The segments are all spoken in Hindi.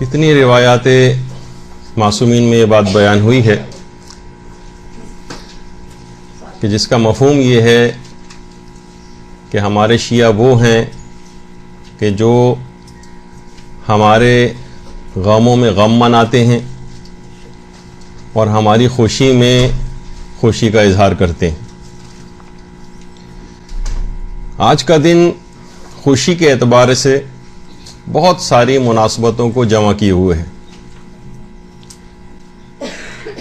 कितनी रिवायात मासूमीन में ये बात बयान हुई है कि जिसका मफहूम ये है कि हमारे शिया वो हैं कि जो हमारे गमों में गम मनाते हैं और हमारी खुशी में खुशी का इजहार करते हैं। आज का दिन खुशी के एतबार से बहुत सारी मुनासबतों को जमा किए हुए है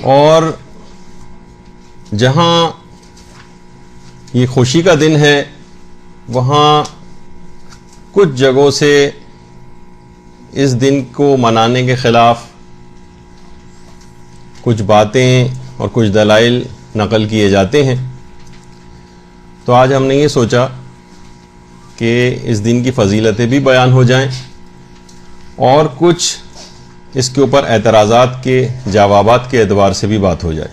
और जहाँ ये खुशी का दिन है वहाँ कुछ जगहों से इस दिन को मनाने के ख़िलाफ़ कुछ बातें और कुछ दलाइल नकल किए जाते हैं। तो आज हमने ये सोचा कि इस दिन की फ़जीलतें भी बयान हो जाएं और कुछ इसके ऊपर एतराज़ात के जवाबात के एतबार से भी बात हो जाए।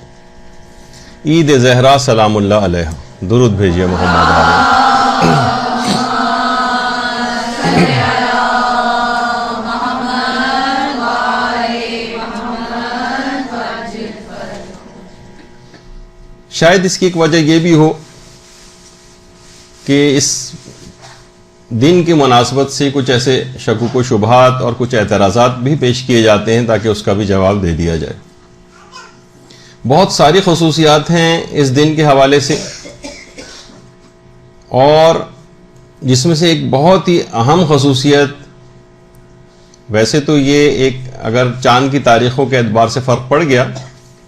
ईद ज़हरा सलामुल्लाह अलैहा, दुरूद भेजिए मोहम्मद अलैहि। शायद इसकी एक वजह यह भी हो कि इस दिन की मुनासबत से कुछ ऐसे शकूक व शुबहात और कुछ एतराज़ात भी पेश किए जाते हैं ताकि उसका भी जवाब दे दिया जाए। बहुत सारी खसूसियात हैं इस दिन के हवाले से और जिसमें से एक बहुत ही अहम खसूसियत, वैसे तो ये एक अगर चांद की तारीख़ों के एतबार से फ़र्क पड़ गया,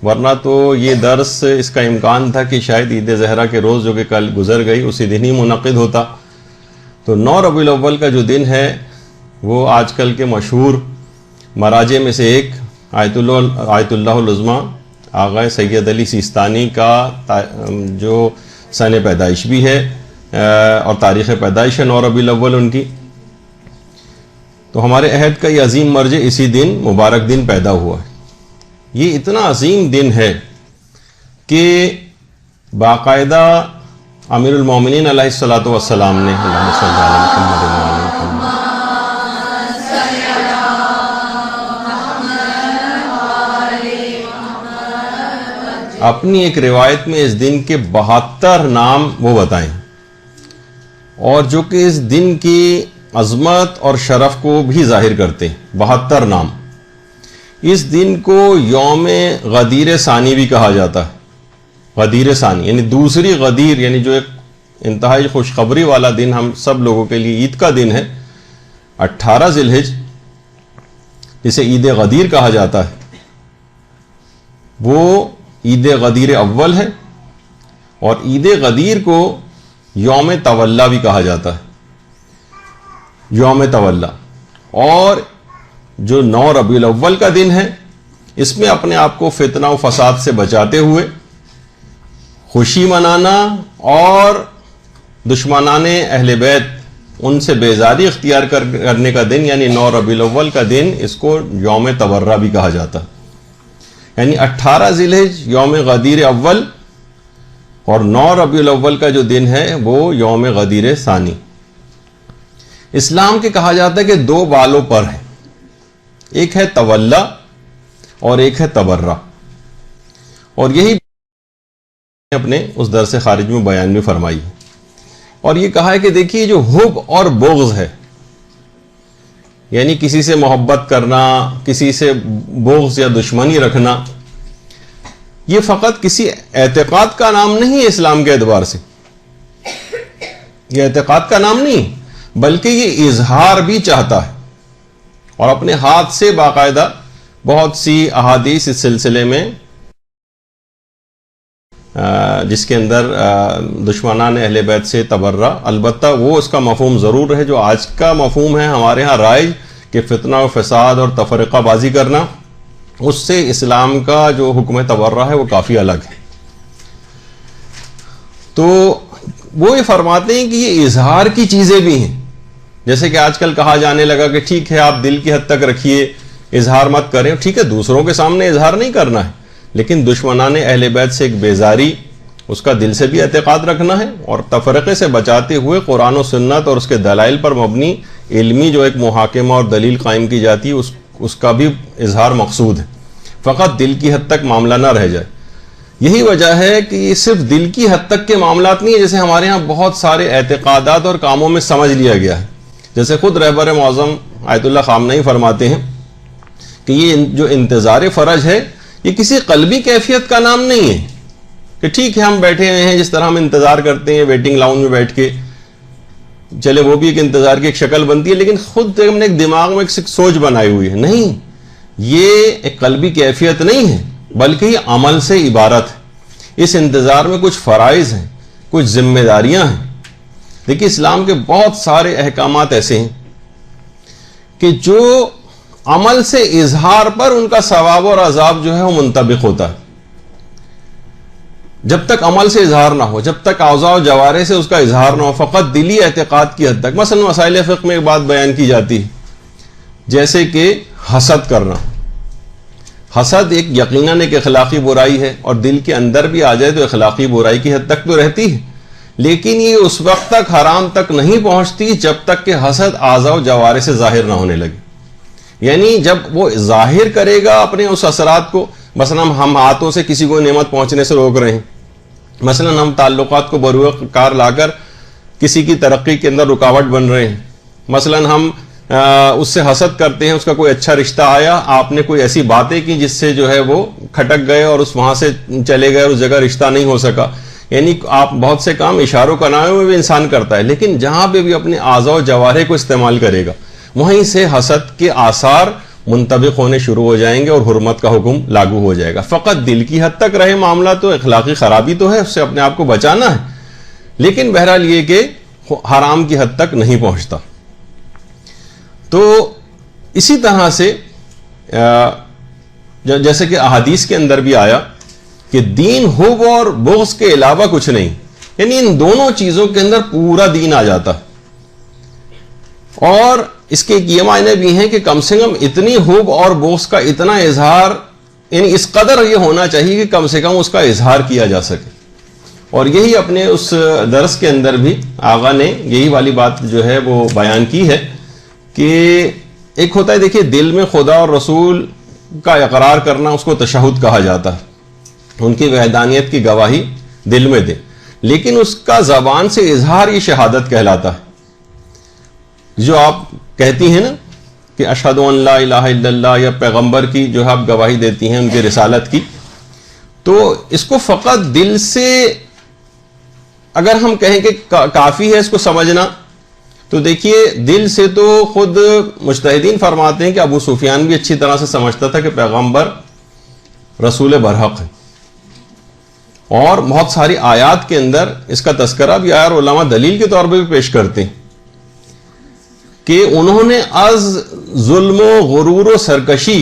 वरना तो ये दर्स इसका इम्कान था कि शायद ईद ज़हरा के रोज़ जो कि कल गुजर गई उसी दिन ही मुनक़िद होता। तो 9 रबीउल अव्वल का जो दिन है वो आजकल के मशहूर मराजे में से एक आयतुल्लाहुल उज़्मा आग़ा सैयद अली सिस्तानी का जो सन पैदाइश भी है और तारीख़ पैदाइश है 9 रबीउल अव्वल उनकी। तो हमारे अहद का ये अजीम मर्ज इसी दिन मुबारक दिन पैदा हुआ है। ये इतना अजीम दिन है कि बाकायदा अमीरुल मोमिनीन अलैहिस्सलातु वस्सलाम ने अपनी एक रिवायत में इस दिन के 72 नाम वो बताएं और जो कि इस दिन की अज़मत और शरफ को भी जाहिर करते हैं। 72 नाम। इस दिन को यौम गदीर सानी भी कहा जाता है। गदीर सानी यानी दूसरी गदीर, यानी जो एक इंतहाई खुशखबरी वाला दिन हम सब लोगों के लिए ईद का दिन है। 18 ज़िलहिज जिसे ईद गदीर कहा जाता है वो ईद गदीर अव्वल है और ईद गदीर को यौम तवल्ला भी कहा जाता है। यौम तवल्ला। और जो 9 रबीउल अव्वल का दिन है इसमें अपने आप को फितना व फसाद से बचाते हुए खुशी मनाना और दुश्मनाने अहले बैत उनसे बेजारी इख्तियार करने का दिन यानी 9 रबीउल अव्वल का दिन, इसको यौम तबर्रा भी कहा जाता है। यानी 18 ज़िलहिज यौम गदीर अव्वल और 9 रबीउल अव्वल का जो दिन है वो यौम गदीर सानी। इस्लाम के कहा जाता है कि 2 बालों पर है, एक है तवल्ला और एक है तबर्रा। और यही अपने उस दर से खारिज में बयान में फरमाई है और ये कहा है कि देखिए जो हुब और बुग़्ज़ है यानी किसी से मोहब्बत करना, किसी से बुग़्ज़ या दुश्मनी रखना, ये फ़कत किसी एतक़ाद का नाम नहीं है इस्लाम के एतबार से। ये एतक़ाद का नाम नहीं बल्कि ये इजहार भी चाहता है और अपने हाथ से बाकायदा बहुत सी अहादीस इस सिलसिले में जिसके अंदर दुश्मनान अहले बैत से तबर्रा, अलबत्ता वो उसका मफहूम ज़रूर है जो आज का मफहूम है हमारे यहाँ राइज कि फितना व फसाद और तफरीक़ाबाजी करना, उससे इस्लाम का जो हुक्म तबर्रा है वो काफ़ी अलग है। तो वो ये फरमाते हैं कि ये इजहार की चीज़ें भी हैं जैसे कि आजकल कहा जाने लगा कि ठीक है आप दिल की हद तक रखिए, इजहार मत करें। ठीक है, दूसरों के सामने इजहार नहीं करना है, लेकिन दुश्मनाने अहले बैत से एक बेजारी, उसका दिल से भी एतकाद रखना है और तफरक़े से बचाते हुए कुरान और सुन्नत और उसके दलाइल पर मबनी इल्मी जो एक मुहाकिमा और दलील कायम की जाती है उसका भी इजहार मकसूद है। फ़कत दिल की हद तक मामला ना रह जाए। यही वजह है कि ये सिर्फ दिल की हद तक के मामलात नहीं है, जैसे हमारे यहाँ बहुत सारे एतकादात और कामों में समझ लिया गया है। जैसे खुद रहबर मौज़म आयतुल्लाह ख़ामनई फरमाते हैं कि ये जो इंतज़ार फ़रज है ये किसी क़ल्बी कैफियत का नाम नहीं है कि ठीक है हम बैठे हुए हैं, जिस तरह हम इंतज़ार करते हैं वेटिंग लाउंज में बैठ के, चले वो भी एक इंतज़ार की एक शक्ल बनती है, लेकिन खुद हमने एक दिमाग में एक सोच बनाई हुई है। नहीं, ये एक क़ल्बी कैफियत नहीं है, बल्कि ये अमल से इबारत है। इस इंतज़ार में कुछ फ़राइज़ हैं, कुछ जिम्मेदारियां हैं। देखिए, इस्लाम के बहुत सारे अहकामात ऐसे हैं कि जो अमल से इजहार पर उनका सवाब और अजाब जो है वो मुंतबिक होता है। जब तक अमल से इजहार ना हो, जब तक औज़ा और जवारे से उसका इजहार ना हो, फ़कत दिली एतकाद की हद तक। मसलन मसाइल फ़िक़्ह में एक बात बयान की जाती है, जैसे कि हसद करना। हसद एक यकीनन एक अखलाकी बुराई है और दिल के अंदर भी आ जाए तो अखलाकी बुराई की हद तक तो रहती है, लेकिन ये उस वक्त तक हराम तक नहीं पहुंचती जब तक कि हसद आज़ा और जवारे से जाहिर ना होने लगे। यानी जब वो जाहिर करेगा अपने उस असरात को, मसलन हम हाथों से किसी को नेमत पहुंचने से रोक रहे हैं, मसलन हम ताल्लुकात को बरूकार लाकर किसी की तरक्की के अंदर रुकावट बन रहे हैं, मसलन हम उससे हसद करते हैं, उसका कोई अच्छा रिश्ता आया, आपने कोई ऐसी बातें की जिससे जो है वो खटक गए और उस वहां से चले गए, उस जगह रिश्ता नहीं हो सका। यानी आप बहुत से काम इशारों कनाए में भी इंसान करता है, लेकिन जहां पे भी अपने आज़ा और जवारे को इस्तेमाल करेगा वहीं से हसद के आसार मुंतबिक होने शुरू हो जाएंगे और हुर्मत का हुक्म लागू हो जाएगा। फ़कत दिल की हद तक रहे मामला तो अखलाकी खराबी तो है, उससे अपने आप को बचाना है, लेकिन बहरहाल ये कि हराम की हद तक नहीं पहुंचता। तो इसी तरह से जैसे कि अहादीस के अंदर भी आया कि दीन हुब और बुग़्ज़ के अलावा कुछ नहीं, यानी इन दोनों चीजों के अंदर पूरा दीन आ जाता है। और इसके ये मायने भी हैं कि कम से कम इतनी हुब और बुग़्ज़ का इतना इजहार, यानी इस कदर ये होना चाहिए कि कम से कम उसका इजहार किया जा सके। और यही अपने उस दर्स के अंदर भी आगा ने यही वाली बात जो है वो बयान की है कि एक होता है, देखिए, दिल में खुदा और रसूल का इकरार करना, उसको तशहुद कहा जाता है, उनकी वहदानियत की गवाही दिल में दे, लेकिन उसका ज़बान से इजहार ये शहादत कहलाता है। जो आप कहती हैं ना कि अशहदु अन ला इलाहा इल्लल्लाह, या पैगंबर की जो है आप गवाही देती हैं उनकी रिसालत की, तो इसको फ़कत दिल से अगर हम कहें कि काफ़ी है इसको समझना, तो देखिए दिल से तो खुद मुज्तहिदीन फरमाते हैं कि अबू सुफियान भी अच्छी तरह से समझता था कि पैगंबर रसूल बरहक है, और बहुत सारी आयात के अंदर इसका तस्करा भी आया और उलमा दलील के तौर पर भी पेश करते हैं कि उन्होंने अज जुल्म गुरूर सरकशी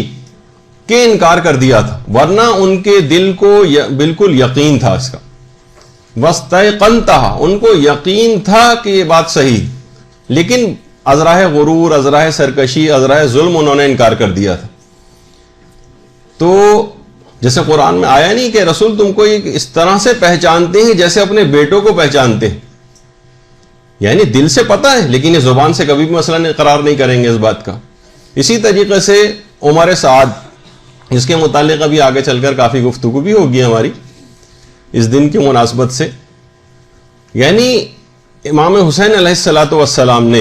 के इनकार कर दिया था, वरना उनके दिल को बिल्कुल यकीन था इसका, बस तयक़नता, उनको यकीन था कि ये बात सही, लेकिन अजराह गुरूर, अजराह सरकशी, अजराह जुल्म उन्होंने इनकार कर दिया था। तो जैसे कुरान में आया नहीं कि रसूल तुमको इस तरह से पहचानते हैं जैसे अपने बेटों को पहचानते हैं, यानी दिल से पता है लेकिन ये जुबान से कभी भी मसलन इकरार नहीं करेंगे इस बात का। इसी तरीके से उमर साद, जिसके मुतालिक अभी आगे चलकर काफ़ी गुफ्तगू भी होगी हमारी इस दिन की मुनासबत से, यानी इमाम हुसैन अलैहिस्सलातु वस्सलाम ने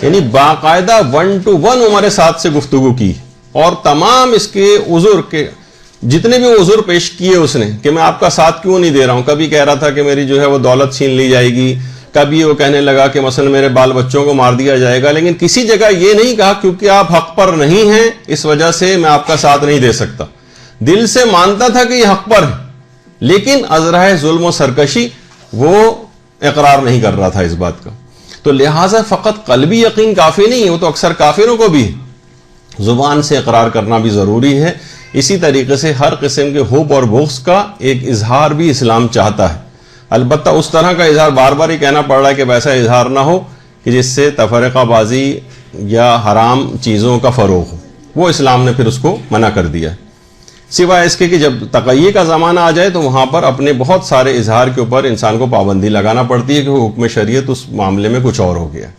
यानी बाकायदा 1 to 1 उमर साद से गुफ्तगू की और तमाम इसके उज़ुर के जितने भी उज़ुर पेश किए उसने कि मैं आपका साथ क्यों नहीं दे रहा हूं। कभी कह रहा था कि मेरी जो है वो दौलत छीन ली जाएगी, कभी वो कहने लगा कि मसलन मेरे बाल बच्चों को मार दिया जाएगा, लेकिन किसी जगह ये नहीं कहा क्योंकि आप हक पर नहीं हैं इस वजह से मैं आपका साथ नहीं दे सकता। दिल से मानता था कि ये हक पर है, लेकिन अजराह जुल्म और सरकशी वो इकरार नहीं कर रहा था इस बात का। तो लिहाजा फकत कल्बी यकीन काफी नहीं है, वो तो अक्सर काफिरों को भी है ज़ुबान से इकरार करना भी ज़रूरी है। इसी तरीके से हर किस्म के हुब और बुग़्ज़ का एक इजहार भी इस्लाम चाहता है, अलबत्ता उस तरह का इजहार बार बार ही कहना पड़ रहा है कि वैसा इजहार ना हो कि जिससे तफरक़ाबाजी या हराम चीज़ों का फ़रोग़ हो, वो इस्लाम ने फिर उसको मना कर दिया। सिवाय इसके कि जब तक़य्युद का ज़माना आ जाए तो वहाँ पर अपने बहुत सारे इजहार के ऊपर इंसान को पाबंदी लगाना पड़ती है कि हुक्म शरीयत उस मामले में कुछ और हो गया।